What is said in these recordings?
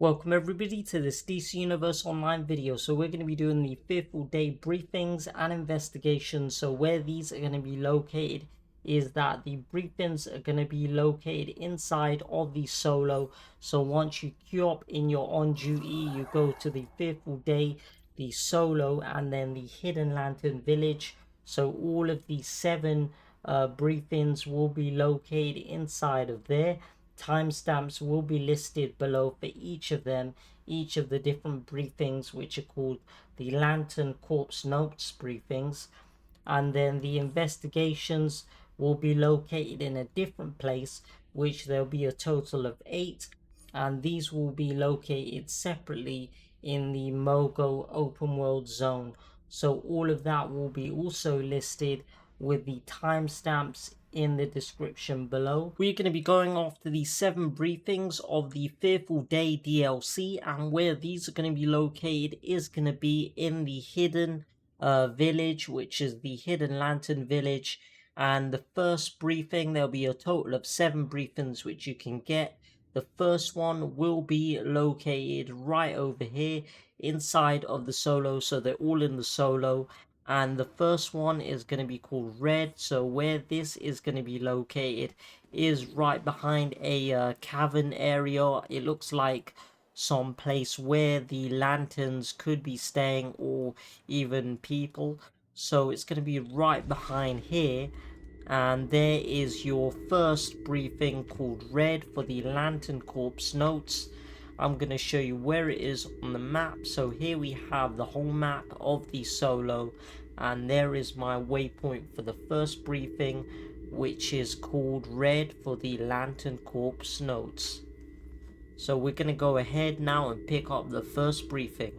Welcome everybody to this DC Universe Online video. So we're going to be doing the Fearful Day briefings and investigations. So where these are going to be located is that the briefings are going to be located inside of the solo. So once you queue up in your on duty, you go to the Fearful Day, the solo, and then the Hidden Lantern Village. So all of the 7 briefings will be located inside of there. Timestamps will be listed below for each of them, each of the different briefings, which are called the Lantern Corpse Notes briefings. And then the investigations will be located in a different place, which there'll be a total of 8, and these will be located separately in the Mogo open world zone. So all of that will be also listed with the timestamps in the description below. We're going to be going after the 7 briefings of the Fearful Day DLC, and where these are going to be located is going to be in the Hidden Village, which is the Hidden Lantern Village. And the first briefing, there'll be a total of 7 briefings which you can get. The first one will be located right over here inside of the solo, so they're all in the solo. And the first one is going to be called Red. So where this is going to be located is right behind a cavern area. It looks like some place where the lanterns could be staying, or even people. So it's going to be right behind here. And there is your first briefing called Red for the Lantern Corpse Notes. I'm going to show you where it is on the map. So here we have the whole map of the solo, and there is my waypoint for the first briefing, which is called Red for the Lantern Corpse Notes. So we're going to go ahead now and pick up the first briefing.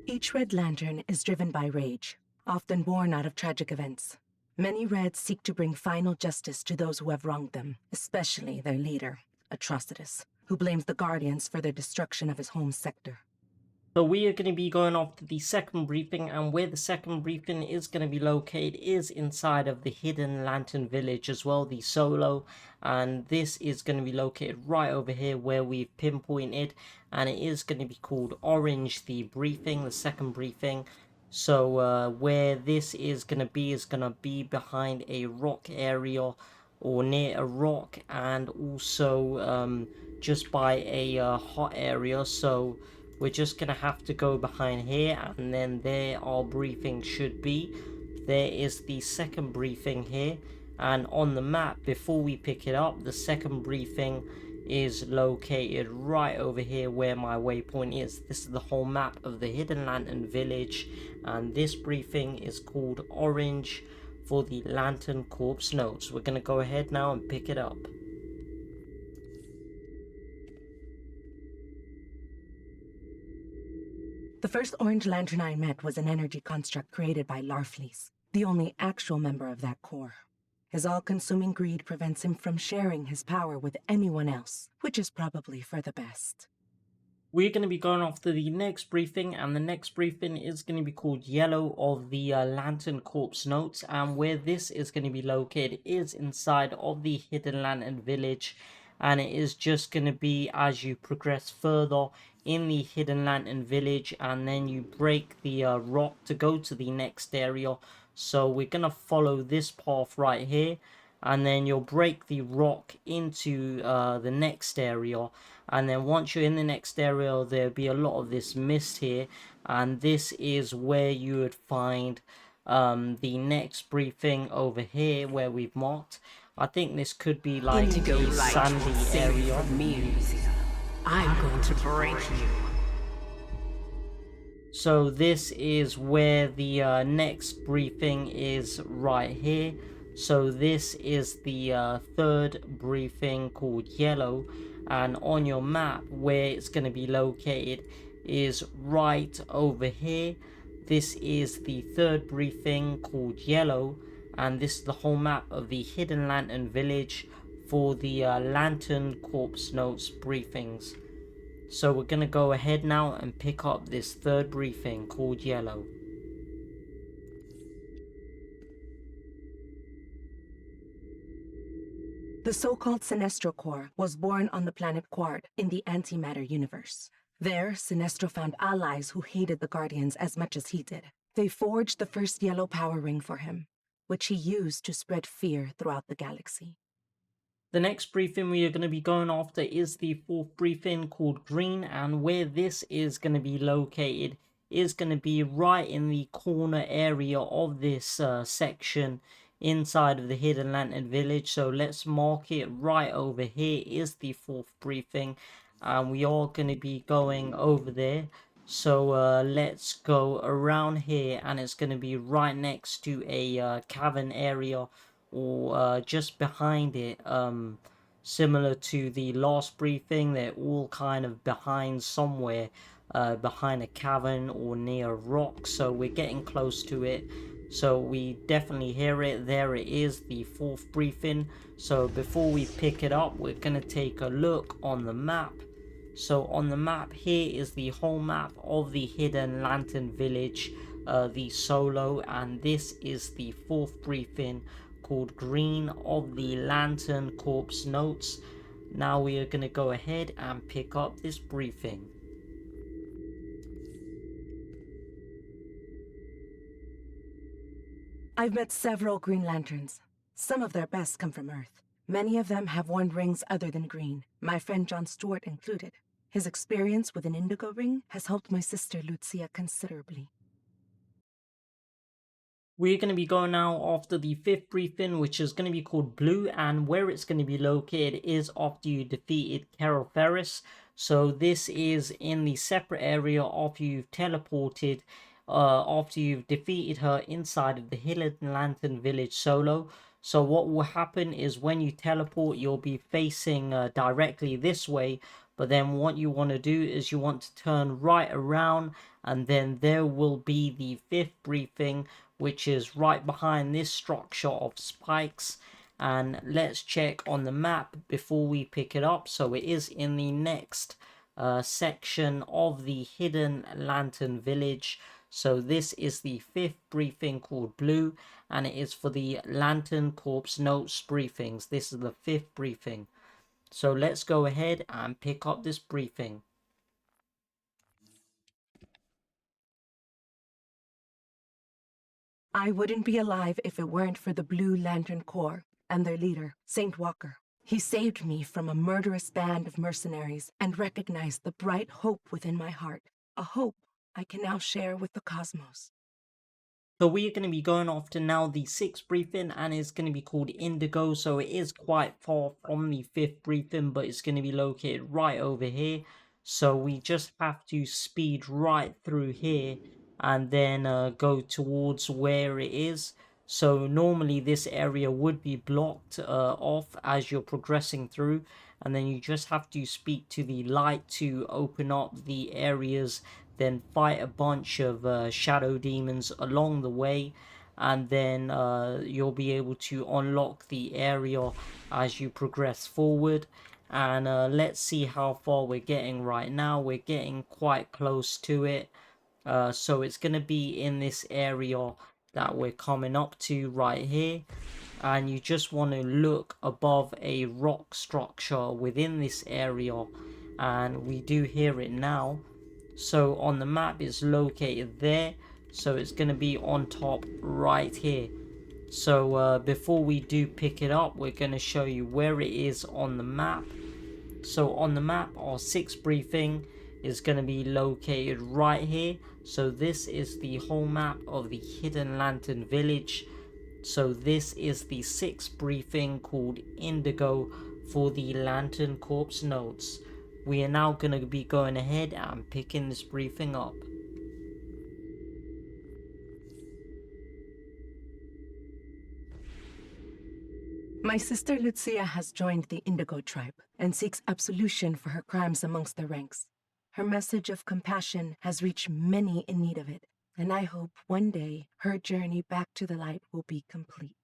Each Red Lantern is driven by rage, often born out of tragic events. Many Reds seek to bring final justice to those who have wronged them, especially their leader, Atrocitus, who blames the Guardians for their destruction of his home sector. So we are going to be going off to the second briefing, and where the second briefing is going to be located is inside of the Hidden Lantern Village as well, the solo. And this is going to be located right over here where we've pinpointed, and it is going to be called Orange, the briefing, the second briefing. So where this is going to be behind a rock area, or near a rock, and also just by a hot area. So we're just going to have to go behind here, and then there our briefing should be. There is the second briefing here, and on the map before we pick it up, the second briefing is located right over here where my waypoint is. This is the whole map of the Hidden Lantern Village, and this briefing is called Orange for the Lantern Corpse Notes. We're going to go ahead now and pick it up. The first Orange Lantern I met was an energy construct created by Larfleeze, the only actual member of that core. His all-consuming greed prevents him from sharing his power with anyone else, which is probably for the best. We're going to be going off to the next briefing, and the next briefing is going to be called Yellow of the Lantern Corpse Notes, and where this is going to be located is inside of the Hidden Lantern Village, and it is just going to be as you progress further in the Hidden Lantern Village, and then you break the rock to go to the next area. So we're going to follow this path right here, and then you'll break the rock into the next area, and then once you're in the next area there'll be a lot of this mist here, and this is where you would find the next briefing over here where we've marked. I think this could be like Indigo a sandy area. I'm going to break you. So this is where the next briefing is right here. So this is the third briefing called Yellow, and on your map where it's going to be located is right over here. This is the third briefing called Yellow, and this is the whole map of the Hidden Lantern Village for the Lantern Corpse Notes briefings. So we're going to go ahead now and pick up this third briefing called Yellow. The The so-called Sinestro Corps was born on the planet Quard in the antimatter universe. There, Sinestro found allies who hated the Guardians as much as he did. They forged the first yellow power ring for him, which he used to spread fear throughout the galaxy. The next briefing we are going to be going after is the fourth briefing called Green, and where this is going to be located is going to be right in the corner area of this section inside of the Hidden Lantern Village. So let's mark it right over here is the fourth briefing, and we are going to be going over there. So let's go around here, and it's going to be right next to a cavern area, or just behind it, similar to the last briefing. They're all kind of behind somewhere, behind a cavern or near a rock, so we're getting close to it. So we definitely hear it. There it is, the fourth briefing. So before we pick it up, we're going to take a look on the map. So on the map here is the whole map of the Hidden Lantern Village, the solo, and this is the fourth briefing called Green of the Lantern Corps Notes. Now we are going to go ahead and pick up this briefing. I've met several Green Lanterns. Some of their best come from Earth. Many of them have worn rings other than green, my friend John Stewart included. His experience with an indigo ring has helped my sister Lucia considerably. We're going to be going now after the fifth briefing, which is going to be called Blue, and where it's going to be located is after you defeated Carol Ferris. So this is in the separate area after you've teleported, after you've defeated her inside of the Hidden Lantern Village solo. So what will happen is when you teleport, you'll be facing directly this way, but then what you want to do is you want to turn right around, and then there will be the fifth briefing, which is right behind this structure of spikes. And let's check on the map before we pick it up. So it is in the next section of the Hidden Lantern Village. So this is the fifth briefing called Blue, and it is for the Lantern Corps Notes briefings. This is the fifth briefing. So let's go ahead and pick up this briefing. I wouldn't be alive if it weren't for the Blue Lantern Corps and their leader, Saint Walker. He saved me from a murderous band of mercenaries and recognized the bright hope within my heart, a hope I can now share with the cosmos. So we're going to be going off to now the sixth briefing, and it's going to be called Indigo. So it is quite far from the fifth briefing, but it's going to be located right over here. So we just have to speed right through here and then go towards where it is. So normally this area would be blocked off as you're progressing through, and then you just have to speak to the light to open up the areas, then fight a bunch of shadow demons along the way, and then you'll be able to unlock the area as you progress forward. And let's see how far we're getting right now. We're getting quite close to it. So it's going to be in this area that we're coming up to right here, and you just want to look above a rock structure within this area, and we do hear it now. So on the map it's located there, so it's going to be on top right here. So before we do pick it up, we're going to show you where it is on the map. So on the map, our sixth briefing is going to be located right here. So this is the whole map of the Hidden Lantern Village. So this is the sixth briefing called Indigo for the Lantern Corps Notes. We are now going to be going ahead and picking this briefing up. My sister Lucia has joined the Indigo tribe and seeks absolution for her crimes amongst their ranks. Her message of compassion has reached many in need of it, and I hope one day her journey back to the light will be complete.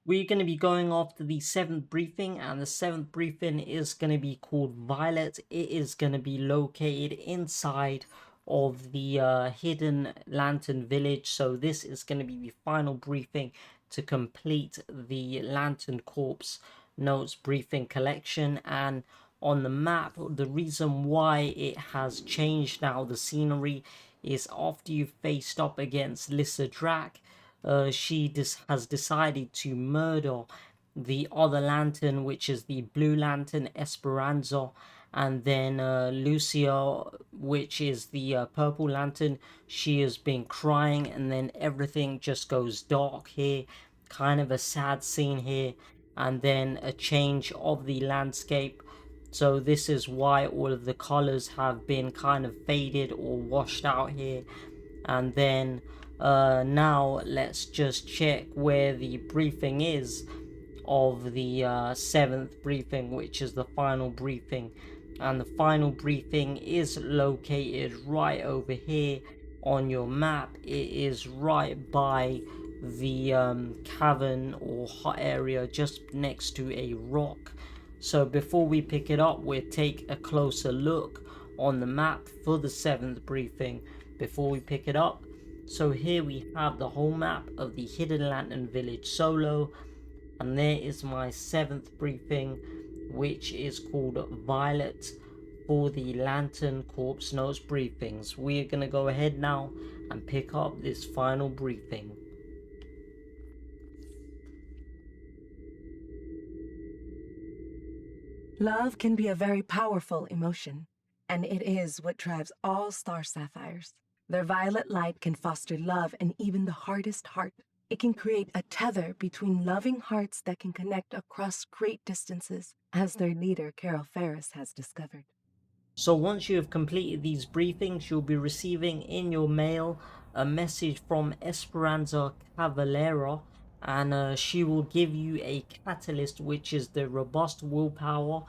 We're going to be going after the seventh briefing, and the seventh briefing is going to be called Violet. It is going to be located inside of the Hidden Lantern Village. So this is going to be the final briefing to complete the Lantern Corps Notes Briefing collection. And on the map, the reason why it has changed now, the scenery, is after you've faced up against Lissa Drac, she has decided to murder the other lantern, which is the blue lantern Esperanza, and then Lucia, which is the purple lantern. She has been crying, and then everything just goes dark here. Kind of a sad scene here, and then a change of the landscape. So this is why all of the colors have been kind of faded or washed out here. And then now let's just check where the briefing is of the 7th briefing, which is the final briefing. And the final briefing is located right over here on your map. It is right by the cavern or hut area, just next to a rock. So before we pick it up, we'll take a closer look on the map for the 7th briefing before we pick it up. So here we have the whole map of the Hidden Lantern Village solo, and there is my 7th briefing, which is called Violet, for the Lantern Corps Notes briefings. We are going to go ahead now and pick up this final briefing. Love can be a very powerful emotion, and it is what drives all star sapphires. Their violet light can foster love in even the hardest heart. It can create a tether between loving hearts that can connect across great distances, as their leader, Carol Ferris, has discovered. So once you have completed these briefings, you'll be receiving in your mail a message from Esperanza Cavalera, and she will give you a catalyst, which is the robust willpower,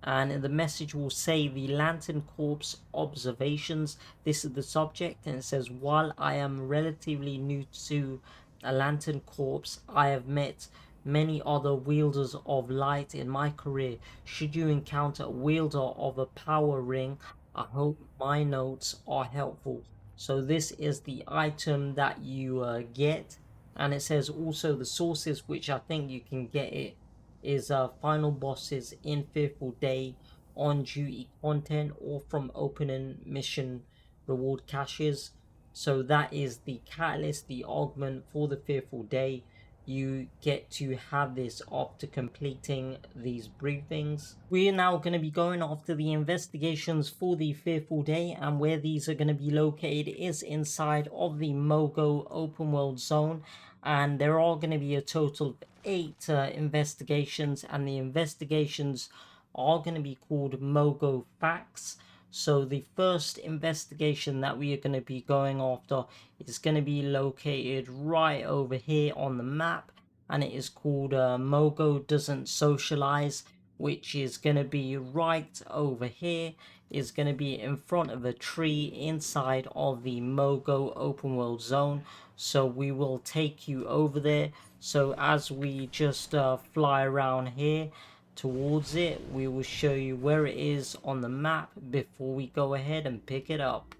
and the message will say the Lantern Corps observations. This is the subject, and it says, while I am relatively new to a Lantern Corps, I have met many other wielders of light in my career. Should you encounter a wielder of a power ring, I hope my notes are helpful. So this is the item that you get, and it says also the sources, which I think you can get it, is final bosses in Fearful Day, on duty content, or from opening mission reward caches. So that is the catalyst, the augment for the Fearful Day. You get to have this after completing these briefings. We are now going to be going after the investigations for the Fearful Day, and where these are going to be located is inside of the Mogo open world zone, and there are going to be a total of 8 investigations, and the investigations are going to be called Mogo Facts. So the first investigation that we are going to be going after is going to be located right over here on the map, and it is called Mogo Doesn't Socialize, which is going to be right over here. It's going to be in front of a tree inside of the Mogo open world zone. So we will take you over there. So as we just fly around here towards it, we will show you where it is on the map before we go ahead and pick it up.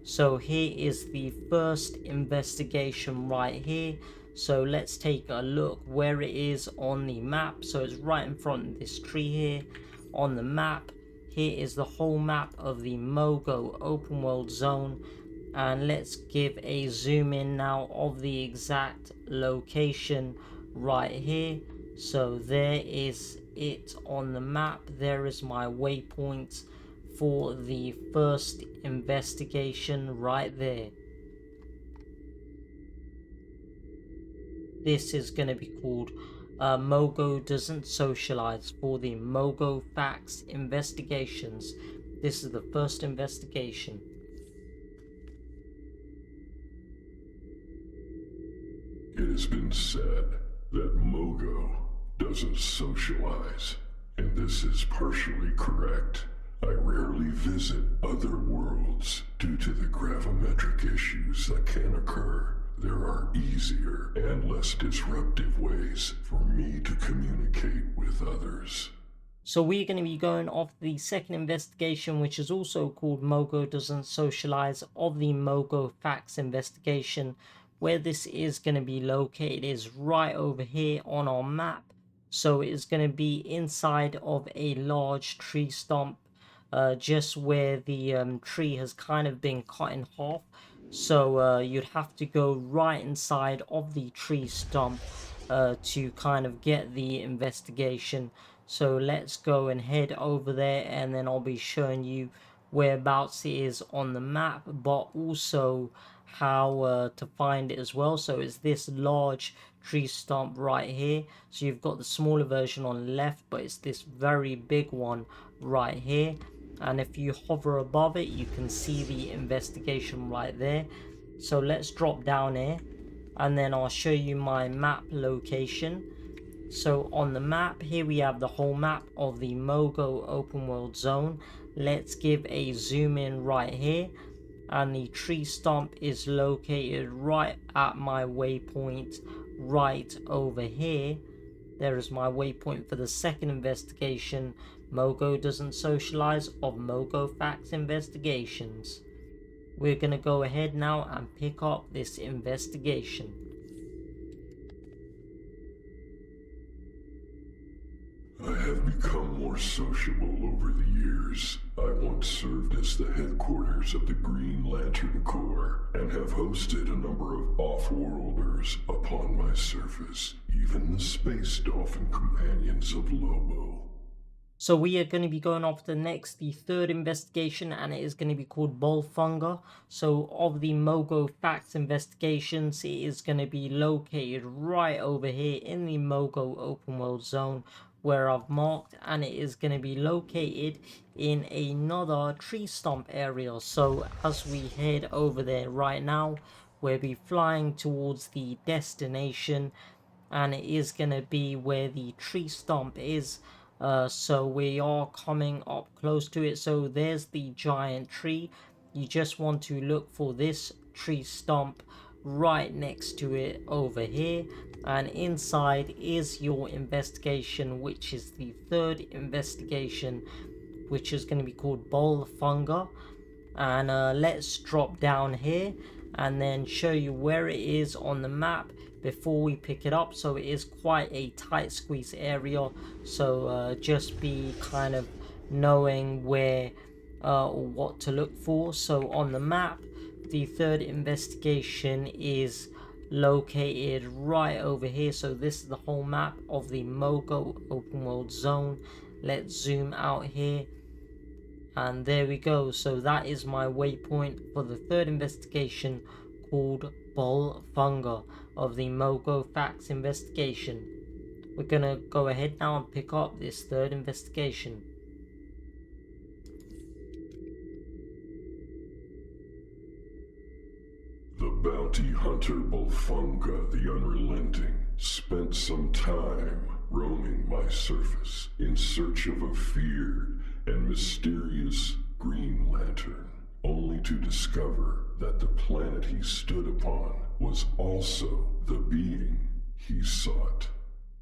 So here is the first investigation right here. So let's take a look where it is on the map. So it's right in front of this tree here on the map. Here is the whole map of the Mogo open world zone, and let's give a zoom in now of the exact location right here. So there is it on the map. There is my waypoint for the first investigation right there. This is going to be called Mogo Doesn't Socialize for the Mogo Facts investigations. This is the first investigation. It has been said that Mogo doesn't socialize, and this is partially correct. I rarely visit other worlds due to the gravimetric issues that can occur. There are easier and less disruptive ways for me to communicate with others. So we're going to be going off the second investigation, which is also called Mogo Doesn't Socialize, of the Mogo Facts investigation. Where this is going to be located is right over here on our map. So it's going to be inside of a large tree stump, just where the tree has kind of been cut in half. So you'd have to go right inside of the tree stump to kind of get the investigation. So let's go and head over there, and then I'll be showing you whereabouts it is on the map, but also how to find it as well. So it's this large tree stump right here. So you've got the smaller version on the left, but it's this very big one right here. And if you hover above it, you can see the investigation right there. So let's drop down here, and then I'll show you my map location. So on the map here, we have the whole map of the Mogo open world zone. Let's give a zoom in right here, and the tree stump is located right at my waypoint right over here. There is my waypoint for the second investigation, Mogo Doesn't Socialize of Mogo Facts Investigations. We're going to go ahead now and pick up this investigation. I have become more sociable over the years. I once served as the headquarters of the Green Lantern Corps and have hosted a number of off-worlders upon my surface, even the space dolphin companions of Lobo. So we are going to be going off to next, the third investigation, and it is going to be called Bolphunga. So of the Mogo Facts Investigations, it is going to be located right over here in the Mogo open world zone where I've marked, and it is going to be located in another tree stump area. So as we head over there right now, we'll be flying towards the destination, and it is going to be where the tree stump is. So we are coming up close to it. So there's the giant tree. You just want to look for this tree stump right next to it over here, and inside is your investigation, which is the third investigation, which is going to be called Bolphunga. And let's drop down here and then show you where it is on the map before we pick it up. So it is quite a tight squeeze area, so just be kind of knowing where or what to look for. So on the map, the third investigation is located right over here. So this is the whole map of the Mogo open world zone. Let's zoom out here, and there we go. So that is my waypoint for the third investigation, called Bolphunga of the Mogo Facts Investigation. We're gonna go ahead now and pick up this third investigation. The bounty hunter Bolphunga the Unrelenting spent some time roaming my surface in search of a feared and mysterious Green Lantern, only to discover that the planet he stood upon was also the being he sought.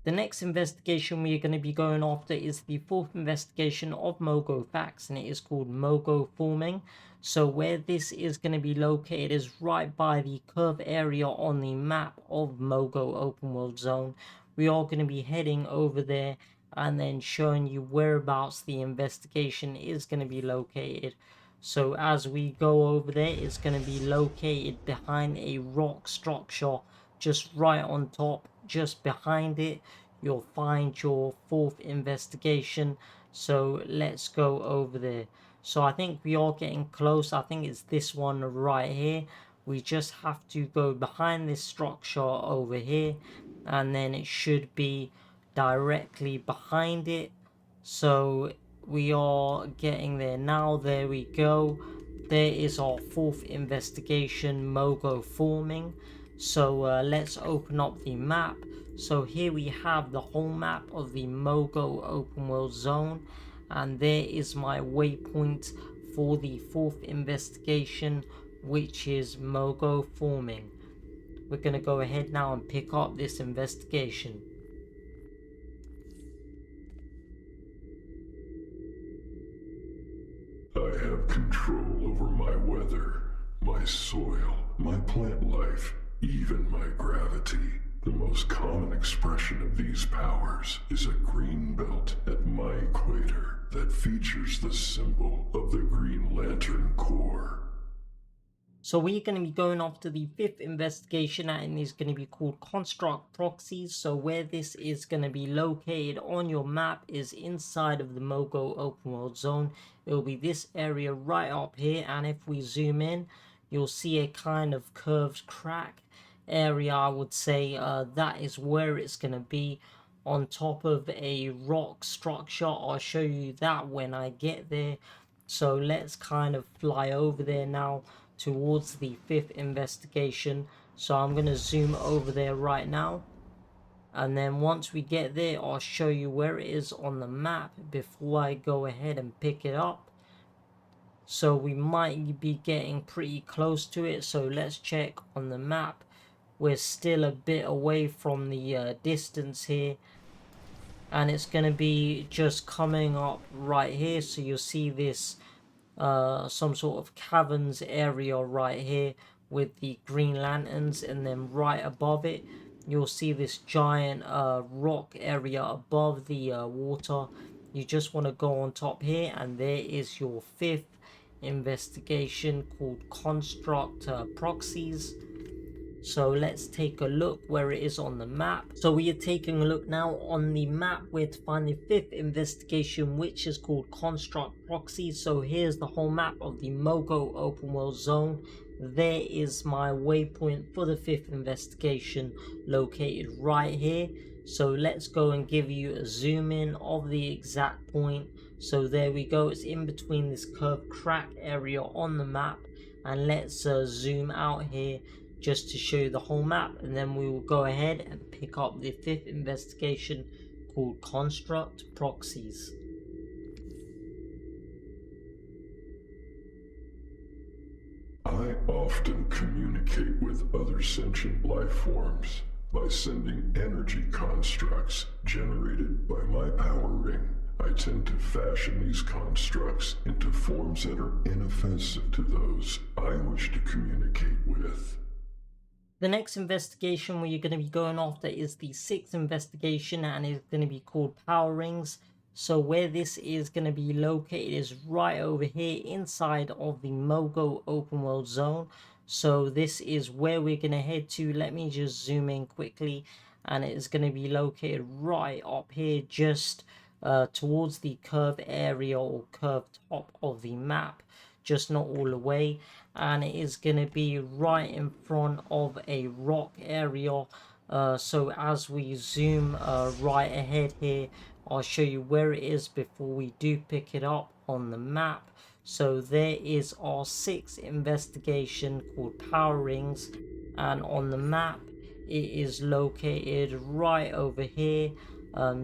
The next investigation we are going to be going after is the fourth investigation of Mogo Facts, and it is called Mogo Forming. So where this is going to be located is right by the curve area on the map of Mogo Open World Zone. We are going to be heading over there and then showing you whereabouts the investigation is going to be located. So as we go over there, it's going to be located behind a rock structure just right on top. Just behind it, you'll find your fourth investigation. So let's go over there. So I think we are getting close. I think it's this one right here. We just have to go behind this structure over here, and then it should be directly behind it. So we are getting there now. There we go. There is our fourth investigation, Mogo Forming. So let's open up the map. So here we have the whole map of the Mogo open world zone, and there is my waypoint for the fourth investigation, which is Mogo Forming. We're going to go ahead now and pick up this investigation. I have control over my weather, my soil, my plant life, even my gravity. The most common expression of these powers is a green belt at my equator that features the symbol of the Green Lantern Corps. So we're going to be going off to the 5th investigation, and it's going to be called Construct Proxies. So where this is going to be located on your map is inside of the Mogo open world zone. It will be this area right up here, and if we zoom in, you'll see a kind of curved crack area. I would say that is where it's going to be, on top of a rock structure. I'll show you that when I get there. So let's kind of fly over there now towards the 5th investigation. So I'm going to zoom over there right now, and then once we get there, I'll show you where it is on the map before I go ahead and pick it up. So we might be getting pretty close to it, so let's check on the map. We're still a bit away from the distance here, and it's going to be just coming up right here. So you'll see this some sort of caverns area right here with the green lanterns, and then right above it you'll see this giant rock area above the water. You just want to go on top here, and there is your 5th investigation called Construct Proxies. So let's take a look where it is on the map. So we are taking a look now on the map where to find the 5th investigation, which is called Construct Proxies. So here's the whole map of the Mogo open world zone. There is my waypoint for the 5th investigation located right here. So let's go and give you a zoom in of the exact point. So there we go, it's in between this curved crack area on the map. And let's zoom out here just to show you the whole map, and then we will go ahead and pick up the 5th investigation called Construct Proxies. I often communicate with other sentient life forms by sending energy constructs generated by my power ring. I tend to fashion these constructs into forms that are inoffensive to those I wish to communicate with. The next investigation where you're going to be going after is the 6th investigation, and it's going to be called Power Rings. So where this is going to be located is right over here inside of the Mogo open world zone. So this is where we're going to head to. Let me just zoom in quickly, and it is going to be located right up here, just towards the curved area or curved top of the map, just not all the way. And it is going to be right in front of a rock area. So as we zoom right ahead here, I'll show you where it is before we do pick it up on the map. So there is our 6th investigation called Power Rings, and on the map it is located right over here,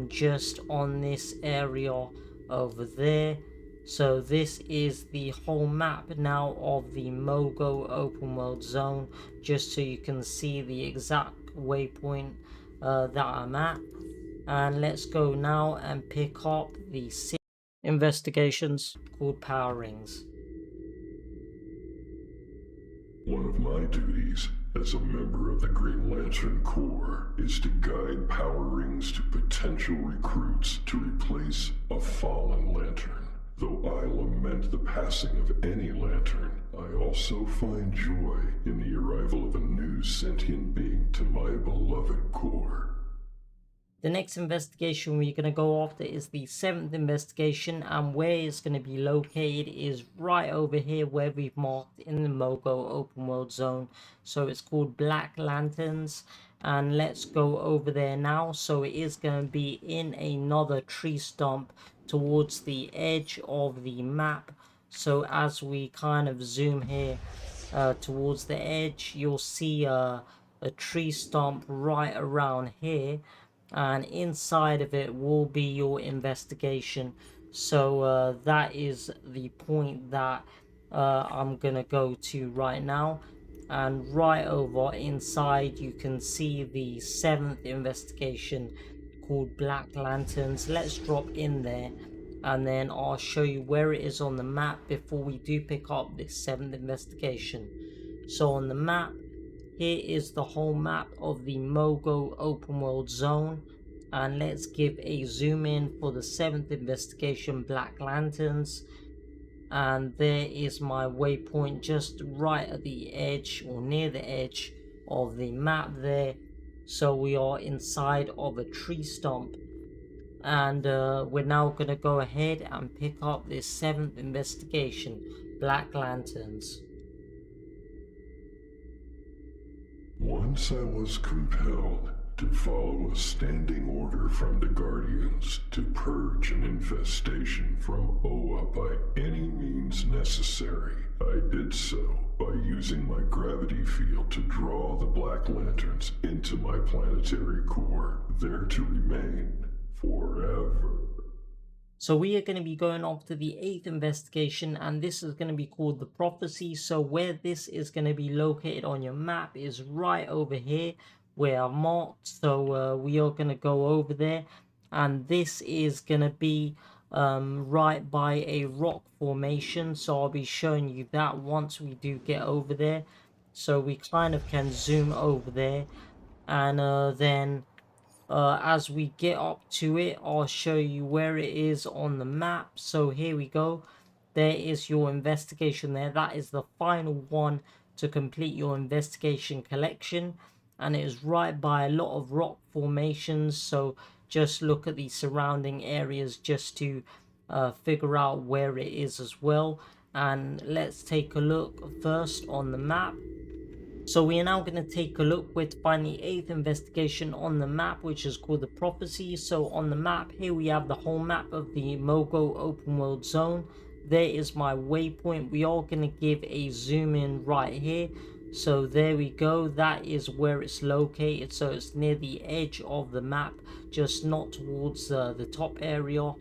just on this area over there. So this is the whole map now of the Mogo open world zone, just so you can see the exact waypoint that I'm at. And let's go now and pick up the 6 investigations called Power Rings. One of my duties as a member of the Green Lantern Corps is to guide power rings to potential recruits to replace a fallen lantern. Though I lament the passing of any lantern, I also find joy in the arrival of a new sentient being to my beloved Corps. The next investigation we're going to go after is the 7th investigation, and where it's going to be located is right over here where we've marked in the Mogo open world zone. So it's called Black Lanterns, and let's go over there now. So it is going to be in another tree stump towards the edge of the map. So as we kind of zoom here towards the edge, you'll see a tree stump right around here, and inside of it will be your investigation. So that is the point that I'm gonna go to right now, and right over inside you can see the 7th investigation called Black Lanterns. Let's drop in there, and then I'll show you where it is on the map before we do pick up this 7th investigation. So on the map here is the whole map of the Mogo open world zone, and let's give a zoom in for the 7th investigation, Black Lanterns. And there is my waypoint just right at the edge or near the edge of the map there. So we are inside of a tree stump, and we're now going to go ahead and pick up this 7th investigation, Black Lanterns. Once I was compelled to follow a standing order from the Guardians to purge an infestation from Oa by any means necessary. I did so by using my gravity field to draw the Black Lanterns into my planetary core, there to remain forever. So we are going to be going off to the 8th investigation, and this is going to be called the Prophecy. So where this is going to be located on your map is right over here where I've marked. So we are going to go over there, and this is going to be right by a rock formation. So I'll be showing you that once we do get over there. So we kind of can zoom over there, and then as we get up to it, I'll show you where it is on the map. So here we go. There is your investigation there. That is the final one to complete your investigation collection, and it is right by a lot of rock formations. So just look at the surrounding areas just to figure out where it is as well. And let's take a look first on the map. So we are now going to take a look where to find the 8th investigation on the map, which is called the Prophecy. So on the map here we have the whole map of the Mogo open world zone. There is my waypoint. We are going to give a zoom in right here. So there we go. That is where it's located. So it's near the edge of the map, just not towards the top area,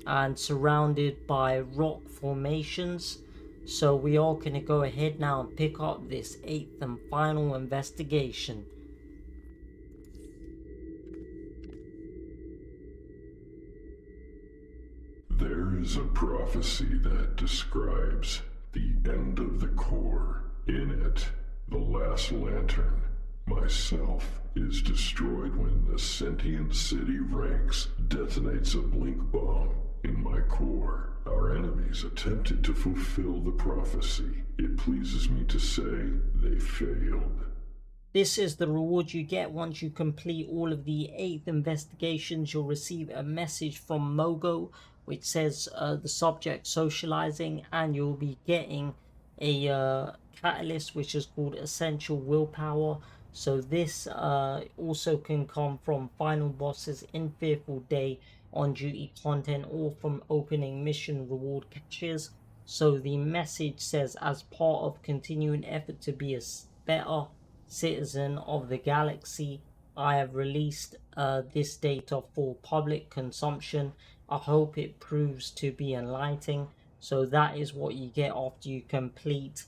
and surrounded by rock formations. So we are going to go ahead now and pick up this 8th and final investigation. There is a prophecy that describes the end of the core. In it, the last lantern, myself, is destroyed when the sentient city ranks detonates a blink bomb in my core. Our enemies attempted to fulfill the prophecy. It pleases me to say they failed. This is the reward you get once you complete all of the 8th investigations. You'll receive a message from Mogo which says the subject socializing, and you'll be getting a catalyst which is called essential willpower. So this also can come from final bosses in Fearful Day on duty content, or from opening mission reward caches. So the message says, as part of continuing effort to be a better citizen of the galaxy, I have released this data for public consumption. I hope it proves to be enlightening. So that is what you get after you complete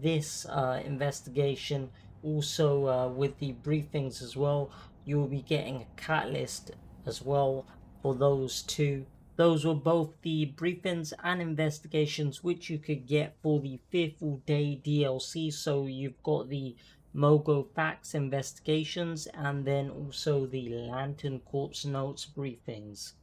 this investigation. Also with the briefings as well, you will be getting a catalyst as well for those two. Those were both the briefings and investigations which you could get for the Fearful Day DLC. So you've got the Mogo Facts investigations, and then also the Lantern Corpse Notes briefings.